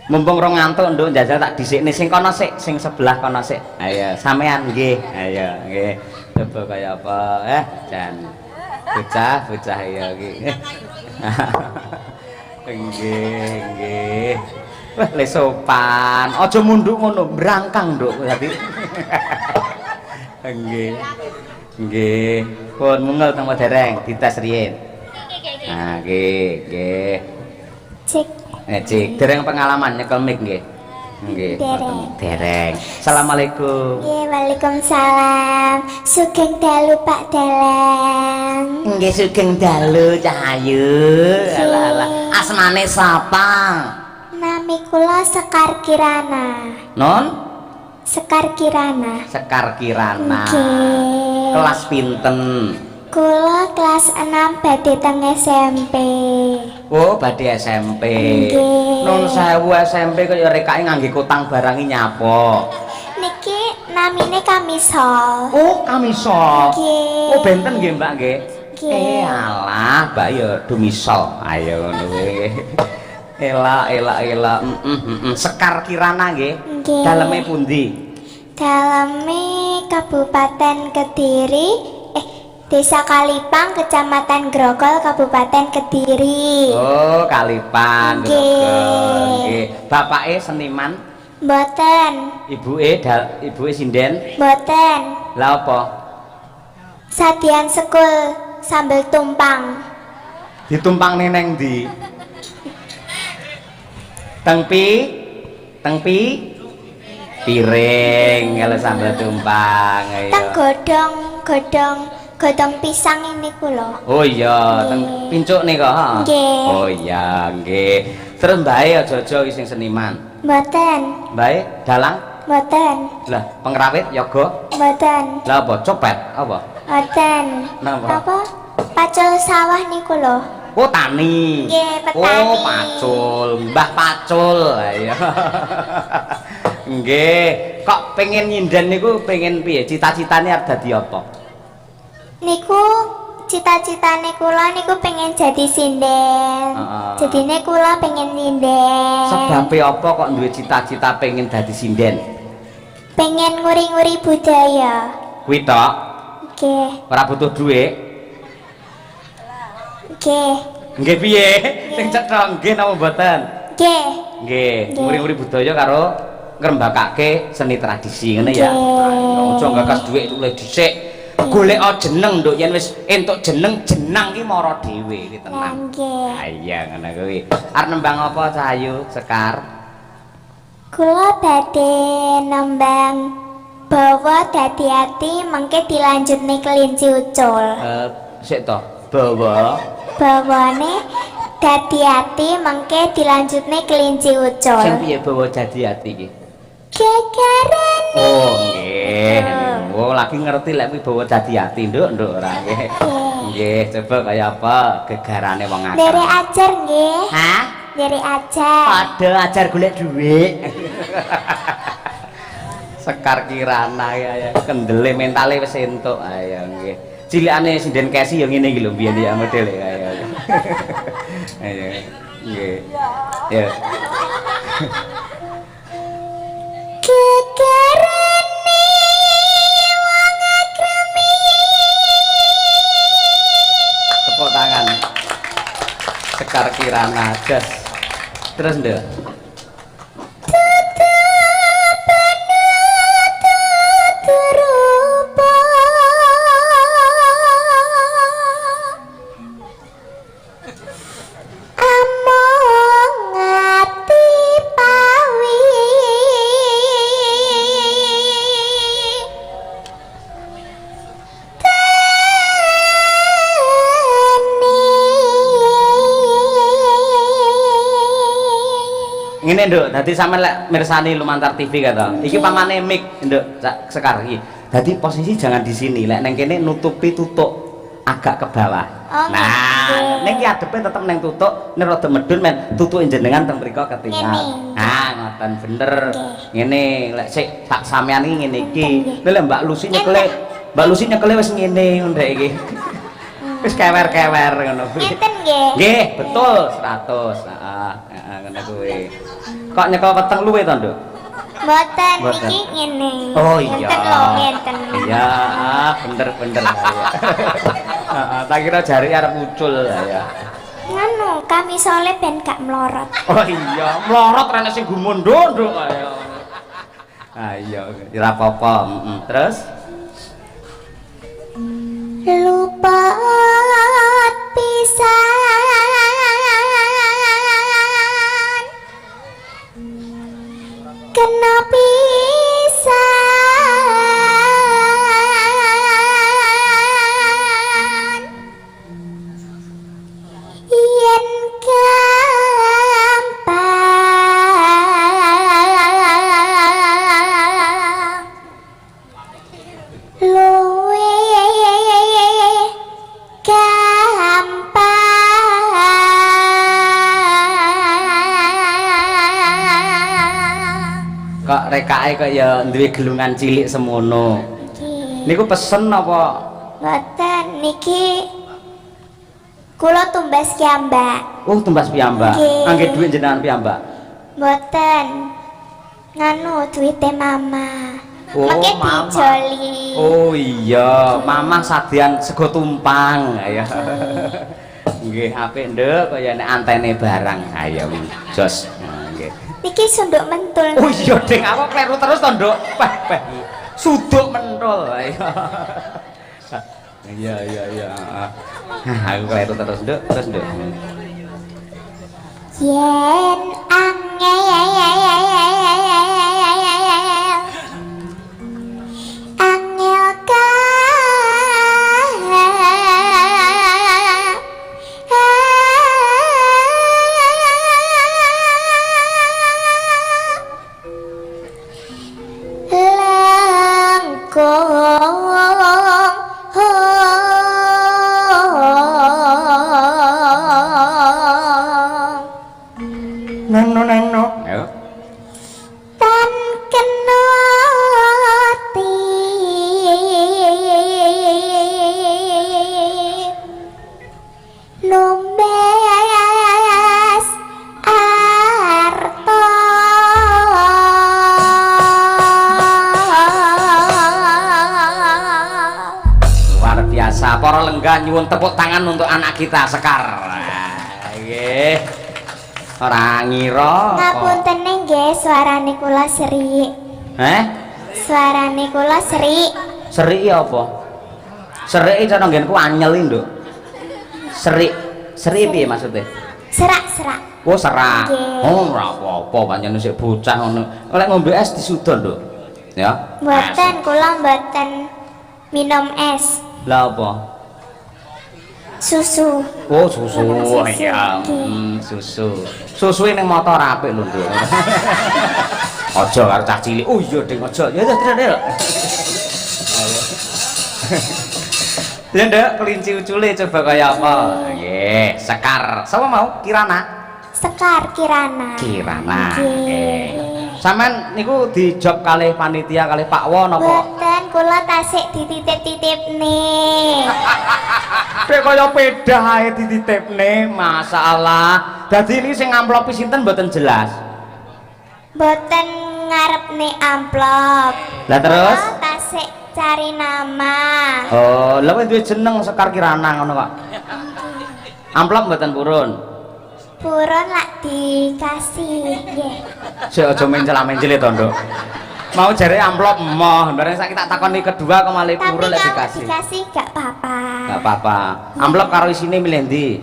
Mumpung rong ngantuk nduk njajal tak dhisikne sing kono sik, sing sebelah kono sik. Ayo sampean nggih. Ayo nggih. Coba kaya apa? Jan. Bocah ya iki. Nggih, nggih. Wah, le sopan. Aja munduk ngono, brangkang nduk dadi. Nggih. Nggih. Pun mungel teng dereng dites riyin. Nah, nggih. Cek. Cik, dereng pengalaman nyekel mic nggih. Nggih. Dereng. Assalamualaikum. Nggih, waalaikumsalam. Sugeng dalu Pak Dalang. Nggih sugeng dalu Cahayu. Alah. Asmane sapa? Nami kula Sekar Kirana. Non? Sekar Kirana. Sekar Kirana. Nggih. Kelas pinten? Kula kelas 6 badhe teng SMP. Oh, badhe SMP. Nggih. Nun sewu SMP kaya rekake ngangge kotang barangi nyapa. Niki namine Kamisol. Oh, Kamisol. Nggih. Oh, benten nggih, Mbak nggih. Nggih. Alah, Mbak ya dumisol. Ayo ngono kuwi. Elak. Sekar Kirana nggih. Nggih. Daleme pundi? Daleme Kabupaten Kediri. Desa Kalipang, Kecamatan Grogol, Kabupaten Kediri. Oh, Kalipang. Nggih. Bapake seniman? Mboten. Ibuke sinden? Mboten. Lah apa? Sadian sekul sambel tumpang. Ditumpangne neng ndi? Tengpi? Piring kalau sambal tumpang ayo. Teng godhong pisang ini kula. Oh iya, teng pincuk nih kok. Nggih. Oh iya, nggih. Terus mbae aja-aja iki sing seniman. Mboten. Mbae dalang? Mboten. Lah, pengrawit yoga? Mboten. Lah apa? Copet apa? Mboten. Napa? Apa? Pacul sawah niku lho. Oh, tani. Nggih, petani. Oh, pacul, Mbah Pacul. Ayo. Nggih, kok pengen nyinden niku pengen piye? Cita-citane arep dadi apa? Niku cita-citane kula niku pengen jadi sinden. Jadine kula pengen sinden. Sebabe apa kok duwe cita-cita pengen dadi sinden? Pengen nguri-nguri budaya. Kuwi tok. Nggih. Ora butuh dhuwit. Nggih. Nggih piye? Sing cetha nggih napa mboten? Nggih. Nggih, nguri-nguri budaya karo ngrembakake seni tradisi ngene ya. Aja gagas dhuwit luwih dhisik. Golek jeneng nduk yen wis entuk jeneng jenang ki mara dhewe iki tenan. Nggih. Ha iya ngono kuwi. Arep nembang apa Cahayu Sekar? Kula badhe nembang bawa dadi ati mengke dilanjutne kelinci ucul. Sik to, bawa Bawane dadi ati mengke dilanjutne kelinci ucul. sing piye bawa dadi ati iki? Gegaran. Oh nggih. Oh lagi ngerti lek kuwi bawa dadi ati nduk ora nggih. Nggih, coba kaya apa gegarane wong akeh. Derek ajar nggih. Hah? Derek ajar. Padha ajar golek dhuwit. Sekar Kirana ya kendele mentale wis entuk. Ayo nggih. Cilikane sinden kesi ya ngene iki lho biyen ya model ayo. Ayo. Nggih. Ya. Gegarane wong agremi. Tepuk tangan. Sekar Kirana jas. Terus nduk. Ngene nduk, dadi sampean lek mirsani lumantar TV kata. Iki pamane mic nduk Sekar iki. Dadi posisi jangan di sini, lek neng kene nutupi tutuk agak ke bawah. Oh, nah, ning ki adepe tetep neng tutuk, nek rada medun men tutuke jenengan teng mriku ketinggal. Ah, ngoten bener. Ngene lek sik sak sampean iki ngene iki. Lek Mbak Lucy nyekele wis ngene ndek iki. Wis kewer-kewer ngono kuwi. Ngeten nggih. Nggih, betul 100. Heeh, ngono kuwi. Kok nyekel weteng luwe to, Nduk? Mboten Mboten. iki ngene. Oh iya. Ngenten lho, ngenten. Iya, bener-bener ya. Heeh, tak kira jari arep muncul ya. Nganu, kami sole ben gak melorot. Oh iya, mlorot rene sing gumundhuk kaya. Ah iya, ora apa-apa. Terus Lupa pisan kena pisan yen gampang luwe gampang. kok rekake kok ya duwe gelungan cilik semono. Niku pesen apa? Mboten niki kula tumbas kiambak. Oh, tumbas piyambak. Nggih. Nggih duit jenengan piyambak. Mboten nganu duwite mama. Oh, Mengke mama. dijoli. Oh iya, mamah sadean sego tumpang ya. Nggih, apik Nduk, kaya nek antene barang. Ayo jos. Nah, nggih. Niki sunduk mentul. Oh iya, Ding, aku kleru terus to, Nduk. Peh. Suduk mentul. Ayo. Iya. Aku kleru terus, Nduk. Terus, Nduk. Yen angel Neno. Ayo. tan kenoti numbes arto Luar biasa, para lenggah nyuwun tepuk tangan untuk anak kita Sekar. Nggih. Ora ngira. ngapunten nggih suarane kula serik. Suarane kula serik. Serik apa? Serik cara nggenku anyel iki, Nduk. Serik. Serik piye maksudnya? Serak-serak. Oh, serak. Nggih. Oh, ora apa-apa, pancen sik bocah ngono. Lek ngombe es disudon, Nduk. Ya. Mboten kula mboten minum es. Lah apa? Susu. Oh, susu. Susu, Ya, nggih. susu. Susu ning motor apik lho, Nduk. Aja karo cah cilik. Oh iya, Ding, aja. Ya, Del. Ya, Nduk, kelinci ucule coba kaya apa? Nggih, Sekar. Sapa mau? Kirana. Sekar Kirana. Kirana. Nggih. Nggih. Sampeyan niku dijob kalih panitia kalih Pak Won apa? Mboten kula tasik dititip-titipne. Kayak kaya pedah ae dititipne, masalah. Dadi ini sing amplopi sinten mboten jelas. Mboten ngarepne amplop. Lah terus? Kula tasik cari nama. Oh, lha kowe duwe jeneng Sekar Kirana ngono kok. Amplop mboten purun. Purun lak dikasih nggih. Sik aja mencela-mencele to, Nduk. Mau jare amplop emoh, bareng saiki tak takoni kedua kok malah Tapi purun lek kalau dikasih. dikasih gak apa-apa. Enggak apa-apa. Amplop karo isine milih ndi?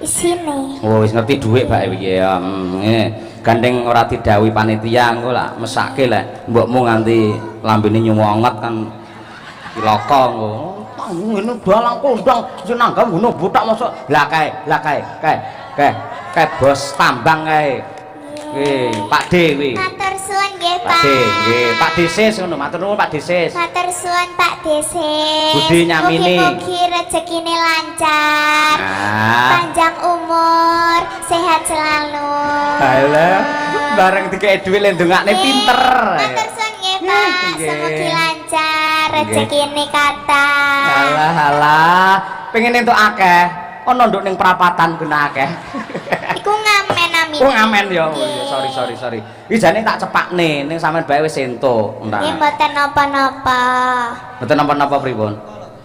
Isine. Oh, wis ngerti dhuwit bae iki ya. Nggih. Gandeng ora didhawuhi panitia engko lah mesake lek mbokmu nganti lambene nyuwonget kan cilaka engko. Ngene dalang kondang sing nanggam ngono botak mosok. Lah kae bos tambang kae. Nggih, Pak D kuwi. Matur suwun nggih, Pak Pak. D, nggih, Pak Desis ngono, matur nuwun Pak Desis. Matur suwun Pak Desis. Budi nyamini. Mugi-mugi rezekine lancar. Ah. Panjang umur, sehat selalu. Halah, bareng dikek dhuwit le ndongakne pinter. Matur suwun nggih, Pak. Nggih. Semoga lancar rezekine kathah. Halah, pengen entuk akeh. Ono nduk ning perapatan kena akeh. Iku ngamen amin. Oh ngamen ya. Oh iya, sorry. Iki jane tak cepakne ning sampean bae wis entuk. Nggih mboten napa-napa. Mboten napa-napa pripun?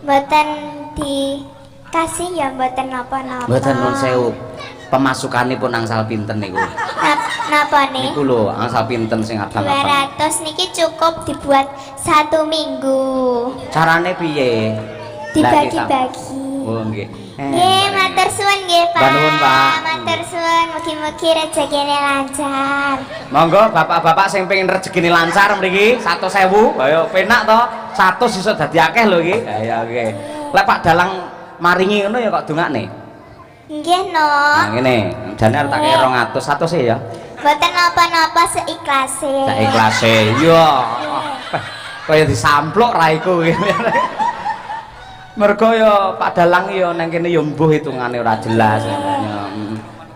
Mboten dikasih ya mboten napa-napa. Mboten nuwun sewu. Pemasukanipun angsal pinten niku? Napa nih? Niku lho, angsal pinten sing abang-abang. 200 niki cukup dibuat 1 minggu. Carane piye? Dibagi-bagi. Oh nggih. Nggih, matur suwun nggih, Pak. Nuwun, Pak. Matur suwun, mugi-mugi rezekine lancar. Monggo bapak-bapak sing pengen rezekine lancar mriki 100.000. Ayo penak to. 100 iso dadi akeh lho iki. Ya oke. Lek Pak Dalang maringi ngono ya kok dongakne. Nggih, no. Nah ngene, jane arep tak kei 200, 100 ya. Mboten napa-napa seiklase. Tak ikhlase. Yo. Kaya disampluk raiku iki. Mergo ya Pak Dalang ya nang kene ya mbuh hitungane ora jelas.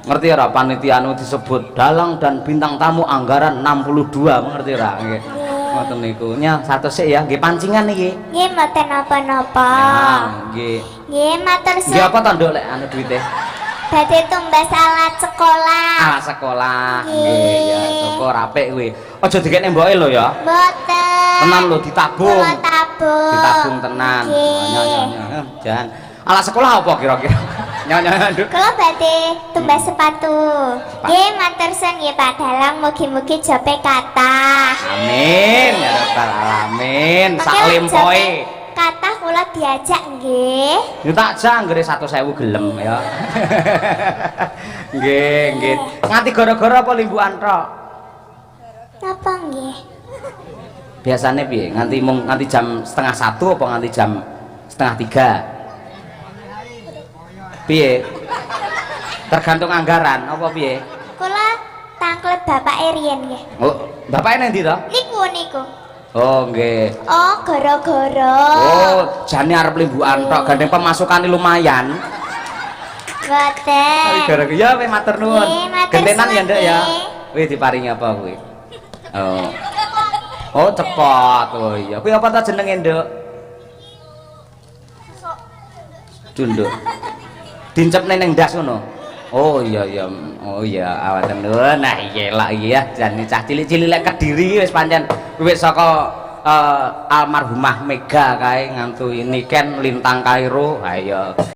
Ngerti ora panitia anu disebut Dalang dan bintang tamu anggaran 62, mengerti ora? Nggih. Ngoten niku. Nya 100 sik ya, nggih pancingan iki. Nggih, mboten napa-napa. Nggih. Nggih, matur Nggih suwun. apa to Nduk lek anu duwite? Badhe tumbas alat sekolah. Alat sekolah. Nggih, ya syukur apik kuwi. Aja dikene mboke lho ya. Mboten. Tenan lho ditabung. Kula tabung. Ditabung tenan. Nyonya. Jan. Alat sekolah apa kira-kira? Nyonya Nduk. Kula badhe tumbas sepatu. Nggih, matur suwun nggih Pak Dalang, mugi-mugi jope kathah. Amin ya rabbal alamin. Sak Mangke lek lempoe. jope kathah kula diajak nggih. Yo tak jak nggere 100.000 gelem ya. Nggih. Nganti gara-gara apa limbukan tok? Napa nggih? Biasane piye? Nganti jam 12:30 apa nganti jam 2:30? Piye? Tergantung anggaran apa piye? Kula tangklet bapak Erien nggih. Oh, bapake nang ndi to? Niku. Oh, nggih. Oh, gara-gara. Oh, jane arep limbukan tok, gandeng pemasukan lumayan. Boten. Gara-gara ya wis matur nuwun. Nggih, matur Gentenan ya, suwun, Nduk ya. nggih. Wis diparingi apa kuwi? Oh. Oh, cepot. Oh iya. Kuwi apa ta jenenge, Nduk? Dunduk. Dincepne ning ndas ngono. Oh iya. Oh iya, awaten nuwun. Nah, iya lak iya jane cah cilik-cilik lek Kediri wis pancen wis saka almarhumah Mega kae ngantu ini Ken Lintang Kairo. Ha iya.